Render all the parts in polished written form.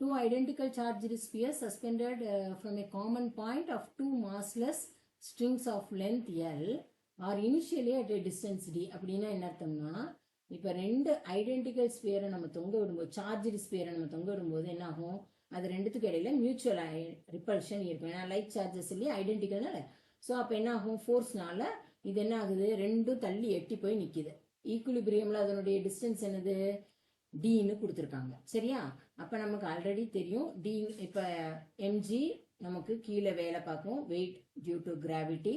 Two identical charged spheres suspended from a common point of two massless strings of length L are initially at a distance D. அப்படின்னா என்ன அர்த்தம்னா, இப்போ ரெண்டு identical ஸ்பியரை நம்ம தொங்க விடும்போது, சார்ஜ்டு ஸ்பியரை நம்ம தொங்க விடும்போது என்ன ஆகும், அது ரெண்டுத்துக்கு இடையில மியூச்சுவல் ரிப்பல்ஷன் இருக்கும். ஏன்னா லைக் சார்ஜஸ் இல்லையா, ஐடென்டிக்கல்னால. ஸோ அப்போ என்ன ஆகும், ஃபோர்ஸ்னால இது என்ன ஆகுது, ரெண்டும் தள்ளி எட்டி போய் நிற்கிது. ஈக்குலிபிரியமில் அதனுடைய டிஸ்டன்ஸ் என்னது, டின்னு கொடுத்துருக்காங்க. சரியா, அப்போ நமக்கு ஆல்ரெடி தெரியும் டி. இப்போ எம்ஜி நமக்கு கீழே வேலை பார்க்கும், weight due to gravity,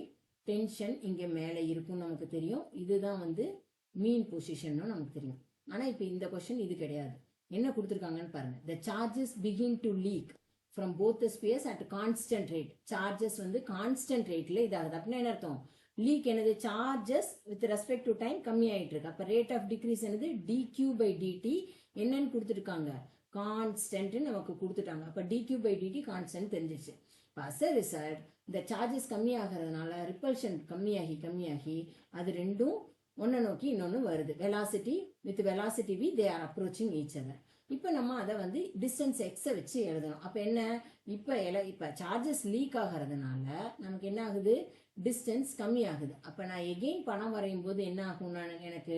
tension இங்கே மேலே இருக்கும்னு நமக்கு தெரியும். இதுதான் வந்து மீன் பொசிஷன்னு நமக்கு தெரியும். ஆனால் இப்போ இந்த கொஸ்டின் இது கிடையாது. என்ன கொடுத்துருக்காங்கன்னு பாருங்க. The charges begin to leak from both the spheres at constant rate. Charges வந்து கான்ஸ்டன்ட் ரேட்ல இதாகுது. அப்படின்னா என்ன அர்த்தம், லீக் என்னது, charges with respect to time கம்மி ஆயிட்டு இருக்கு. அப்ப ரேட் ஆஃப் டிக்ரீஸ் என்னது, dq by dt என்னன்னு கொடுத்துருக்காங்க, கான்ஸ்டன்ட் நமக்கு கொடுத்துட்டாங்க. அப்ப dq by dt கான்ஸ்டன்ட் தெரிஞ்சிச்சு. அஸ் அ ரிசல்ட் இந்த சார்ஜஸ் கம்மி ஆகிறதுனால ரிப்பல்ஷன் கம்மியாகி அது ரெண்டும் ஒன்றை நோக்கி இன்னொன்று வருது. Velocity with velocity V they are approaching each other. இப்போ நம்ம அதை வந்து டிஸ்டன்ஸ் எக்ஸை வச்சு எழுதணும். அப்போ என்ன, இப்போ சார்ஜஸ் லீக் ஆகிறதுனால நமக்கு என்ன ஆகுது, டிஸ்டன்ஸ் கம்மி ஆகுது. அப்போ நான் எகெயின் பணம் வரையும் போது என்ன ஆகும், எனக்கு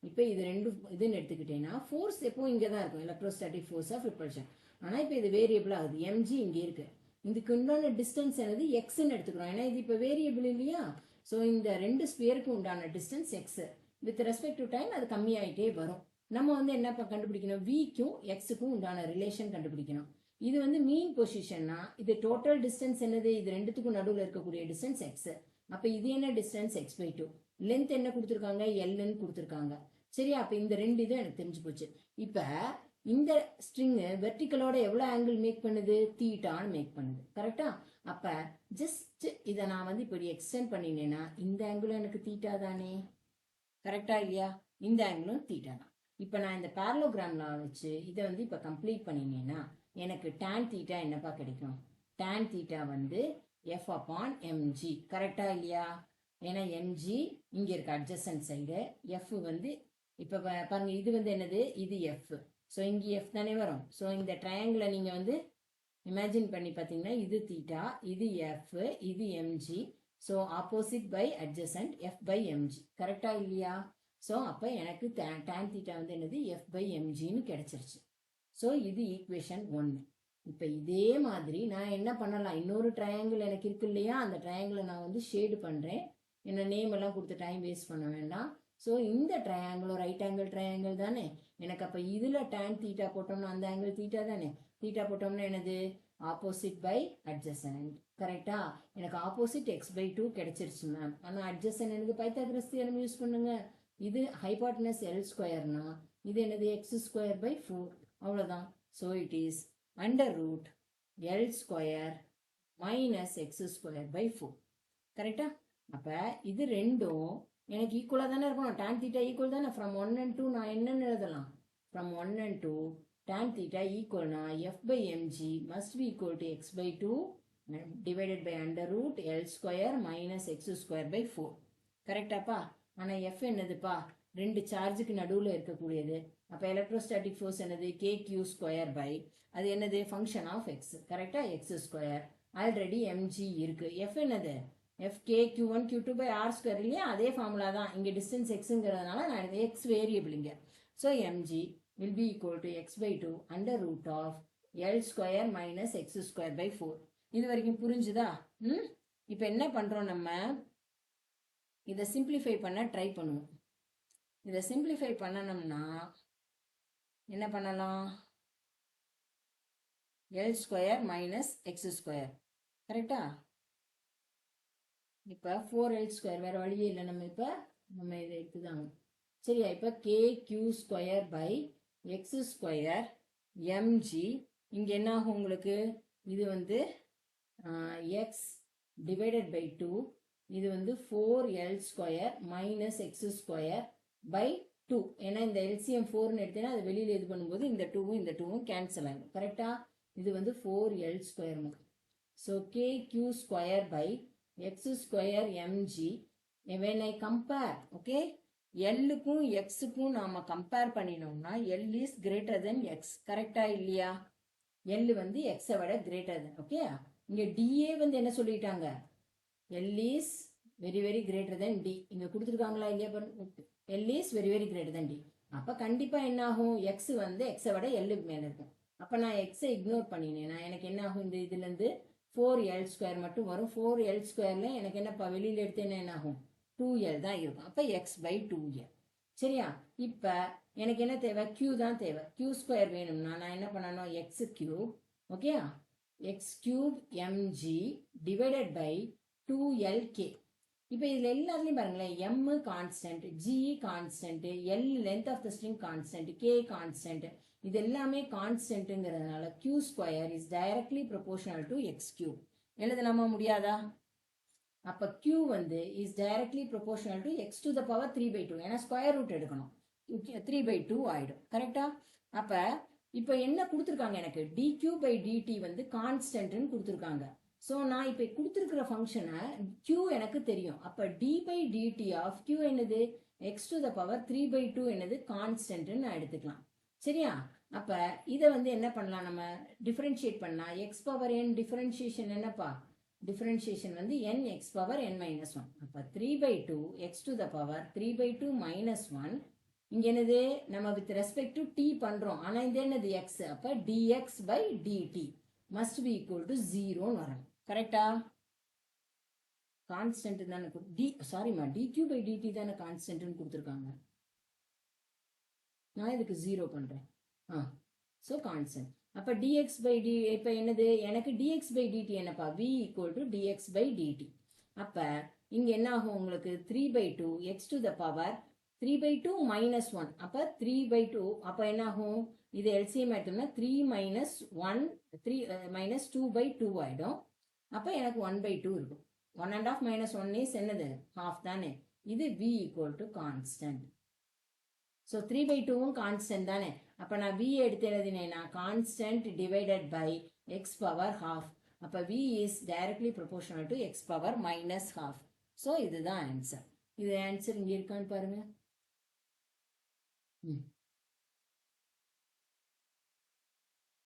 இப்போ இது ரெண்டு இதுன்னு எடுத்துக்கிட்டேன்னா ஃபோர்ஸ் எப்பவும் இங்கே தான் இருக்கும், எலக்ட்ரோஸ்டாட்டிக் ஃபோர்ஸ் ஆஃப் ரிப்பல்ஷன். ஆனால் இப்போ இது வேரியபிள் ஆகுது, எம்ஜி இங்கே இருக்கு. இதுக்கு உண்டான டிஸ்டன்ஸ் என்னது, எக்ஸ்ன்னு எடுத்துக்கிறோம். ஏன்னா இது இப்போ வேரியபிள் இல்லையா. ஸோ இந்த ரெண்டு ஸ்பியருக்கு உண்டான distance X. With respect to time அது கம்மியாயிட்டே வரும். நம்ம வந்து என்ன கண்டுபிடிக்கணும், விக்கும் எக்ஸுக்கும் உண்டான ரிலேஷன் கண்டுபிடிக்கணும். இது வந்து மீன் பொசிஷன்னா இது டோட்டல் டிஸ்டன்ஸ் என்னது, இது ரெண்டுத்துக்கும் நடுவில் இருக்கக்கூடிய டிஸ்டன்ஸ் எக்ஸ். அப்ப இது என்ன டிஸ்டன்ஸ், எக்ஸ் பை 2. லென்த் என்ன கொடுத்துருக்காங்க, எல்ன்னு கொடுத்துருக்காங்க. சரியா, அப்ப இந்த ரெண்டு இதுவும் எனக்கு தெரிஞ்சு போச்சு. இப்ப இந்த ஸ்ட்ரிங் வெர்டிக்கலோட எவ்வளவு ஆங்கிள் மேக் பண்ணுது, தீட்டான்னு மேக் பண்ணுது. கரெக்டா, அப்ப ஜஸ்ட் இதை நான் வந்து இப்படி எக்ஸ்டெண்ட் பண்ணினேன்னா இந்த ஆங்கிளும் எனக்கு தீட்டா தானே. கரெக்டா இல்லையா, இந்த ஆங்கிளும் தீட்டா தான். இப்போ நான் இந்த பேரலோகிராம்ல வச்சு இதை வந்து இப்போ கம்ப்ளீட் பண்ணினேன்னா எனக்கு டேன் தீட்டா என்னப்பா கிடைக்கும், டேன் தீட்டா வந்து எஃப் அப்பான் எம்ஜி. கரெக்டா இல்லையா, ஏன்னா எம்ஜி இங்கே இருக்கு அட்ஜசன்ட் சைடு, எஃப் வந்து இப்போ பாருங்க இது வந்து என்னது, இது எஃப். ஸோ இங்கே எஃப் தானே வரும். ஸோ இந்த ட்ரையாங்கிளை நீங்கள் வந்து இமேஜின் பண்ணி பார்த்தீங்கன்னா இது தீட்டா, இது எஃப், இது MG. So opposite by adjacent F by MG. கரெக்டா இல்லையா. ஸோ அப்போ எனக்கு டேன் தீட்டா வந்து என்னது, எஃப் பை எம்ஜின்னு கிடைச்சிருச்சு. ஸோ இது ஈக்குவேஷன் 1. இப்போ இதே மாதிரி நான் என்ன பண்ணலாம், இன்னொரு ட்ரையாங்கிள் எனக்கு இருக்கு இல்லையா, அந்த ட்ரையாங்கிளை நான் வந்து ஷேடு பண்ணுறேன். என்ன நேம் எல்லாம் கொடுத்து டைம் வேஸ்ட் பண்ண வேண்டாம். ஸோ இந்த ட்ரையாங்கிளும் ரைட் ஆங்கிள் ட்ரையாங்கிள் தானே எனக்கு. அப்போ இதில் டேன் தீட்டா போட்டோம்னா அந்த ஆங்கிள் தீட்டா தானே. தீட்டா போட்டோம்னா என்னது, ஆப்போசிட் பை அட்ஜசன்ட். கரெக்டா, எனக்கு ஆப்போசிட் எக்ஸ் பை 2 கிடைச்சிருச்சு மேம். ஆனால் அட்ஜசன்ட் எனக்கு பைத்தாகரஸ் தியரம் யூஸ் பண்ணுங்க. இது ஹைபாட்னஸ் எல் ஸ்கொயர்னா இது என்னது, எக்ஸ் ஸ்கொயர் பை 4. அவ்வளோதான். So it is under root L square minus X square by 4. கரெக்டா, அப்போ இது ரெண்டும் எனக்கு ஈக்குவலாக தானே இருக்கணும். tan தீட்டா ஈக்குவல் தானே. ஃப்ரம் 1 and 2 நான் என்னன்னு எழுதலாம், ஃப்ரம் 1 and 2 tan தீட்டா ஈக்குவல்னா F by MG must be equal to X by 2 divided by under root L square minus X square by 4. கரெக்டாப்பா. ஆனால் எஃப் என்னதுப்பா, ரெண்டு சார்ஜுக்கு நடுவில் இருக்கக்கூடியது. அப்போ எலக்ட்ரோஸ்டாட்டிக் ஃபோர்ஸ் என்னது, கே கியூ ஸ்கொயர் பை அது என்னது, ஃபங்க்ஷன் ஆஃப் எக்ஸ். கரெக்டா, எக்ஸ் ஸ்கொயர். ஆல்ரெடி எம்ஜி இருக்கு. எஃப் என்னது, F K Q1 Q2 by R square இல்லையா, அதே ஃபார்முலா தான். இங்கே டிஸ்டன்ஸ் எக்ஸுங்கிறதுனால நான் எக்ஸ் வேரியபிள் இங்கே. So MG will be equal to X by 2 under root of L square minus X square by 4. இது வரைக்கும் புரிஞ்சுதா. இப்போ என்ன பண்ணுறோம், நம்ம இதை சிம்பிளிஃபை பண்ண ட்ரை பண்ணுவோம். இதை சிம்பிளிஃபை பண்ணணும்னா என்ன பண்ணலாம், L square minus X square. கரெக்டா, இப்போ 4L ஸ்கொயர் வேறு வழியே இல்லை. நம்ம இதை எடுத்துதாங்க. சரியா, இப்போ K Q square by X square MG. இங்கே என்ன ஆகும் உங்களுக்கு, இது வந்து எக்ஸ் டிவைடட் பை 2, இது வந்து 4L square minus X square by 2. ஏன்னா இந்த எல்சிஎம் 4ன்னு எடுத்தேன்னா அது வெளியில் இது பண்ணும்போது இந்த 2வும் இந்த 2வும் கேன்சல் ஆகும். கரெக்டா, இது வந்து 4L square. So K Q square by X square MG. when I compare, okay, எல்லுக்கும் எக்ஸுக்கும் நாம கம்பேர் பண்ணினோம்னா L is greater than X. கரெக்டா இல்லையா. L வந்து எக்ஸை விட கிரேட்டர் தென். ஓகே, இங்கே டிஏ வந்து என்ன சொல்லிட்டாங்க, L is very very greater than D. இங்கே கொடுத்துருக்காங்களா இல்லையா பாருங்க, L is very very greater than D. அப்போ கண்டிப்பாக என்ன ஆகும், எக்ஸ் வந்து எக்ஸை விட எல்லுக்கு மேலே இருக்கும். அப்போ நான் எக்ஸை இக்னோர் பண்ணினேன்னா எனக்கு என்ன ஆகும், இந்த இதுலேருந்து 4L² மட்டும் வரும். 4L² எனக்கு என்னப்பா வெளியில் எடுத்தேன்னா என்ன ஆகும், 2L தான் இருக்கும். அப்போ x/2L. சரியா, இப்போ எனக்கு என்ன தேவை, Q தான் தேவை. Q² வேணும்னா நான் என்ன பண்ணணும், x³ okay, x³ mg divided by 2LK. இப்போ இதில் எல்லாத்துலேயும் பாருங்களேன், M constant, G constant, L length of the string constant, K constant, இது எல்லாமே கான்ஸ்டன்ட்டுங்கிறதுனால Q² is directly proportional to x³. எழுதலாமா, முடியாதா? அப்போ Q வந்து is directly proportional to x⁴ 3/2. ஏன்னா ஸ்கொயர் ரூட் எடுக்கணும், 3/2 ஆகிடும். கரெக்டா? அப்போ இப்போ என்ன கொடுத்துருக்காங்க, எனக்கு dq/dt வந்து கான்ஸ்டன்ட்னு கொடுத்துருக்காங்க. ஸோ நான் இப்போ கொடுத்துருக்கிற ஃபங்க்ஷனை Q எனக்கு தெரியும். அப்போ d/dt ஆஃப் Q என்னது, x⁴ 3/2 என்னது, கான்ஸ்டன்ட்னு நான் எடுத்துக்கலாம். சரியா, அப்போ இதை வந்து என்ன பண்ணலாம், நம்ம டிஃபரன்ஷியேட் பண்ணால் x⁴n டிஃபரன்ஷியேஷன் என்னப்பா, டிஃபரன்ஷியேஷன் வந்து n x⁻n-1. அப்போ 3/2 x⁴ 3/2 - 1. இங்கே என்னது, நம்ம வித் ரெஸ்பெக்ட் டு t பண்ணுறோம், ஆனால் இது என்னது x. அப்போ dx/dt must be equal to 0 வரணும். கரெக்டா? கான்ஸ்டன்ட் தானே, சாரிம்மா, dq/dt தானே கான்ஸ்டன்ட்னு கொடுத்துருக்காங்க. நான் இதுக்கு 0 பண்ணுறேன். So constant. அப்போ dx/d இப்போ என்னது, எனக்கு dx/dt என்னப்பா, v = dx/dt. அப்போ இங்கே என்ன ஆகும் உங்களுக்கு, 3/2 x⁴ 3/2 - 1. அப்போ 3/2. அப்போ என்ன ஆகும், இது எல்சிஎம் எடுத்தோம்னா 3 - 1 3 - 2/2 ஆகிடும். அப்போ எனக்கு 1/2 இருக்கும். 1.5 - 1 இஸ் என்னது, half தானே. இது v = கான்ஸ்டன்ட். ஸோ 3/2வும் கான்ஸ்டன்ட் தானே. அப்போ நான் v எடுத்து எழுதினேன்னா கான்ஸ்டன்ட் டிவைடட் பை x⁻½ அப்போ v is directly proportional to x⁻−½ so இதுதான் ஆன்சர். இது ஆன்சர் இங்கே இருக்கான்னு பாருங்க.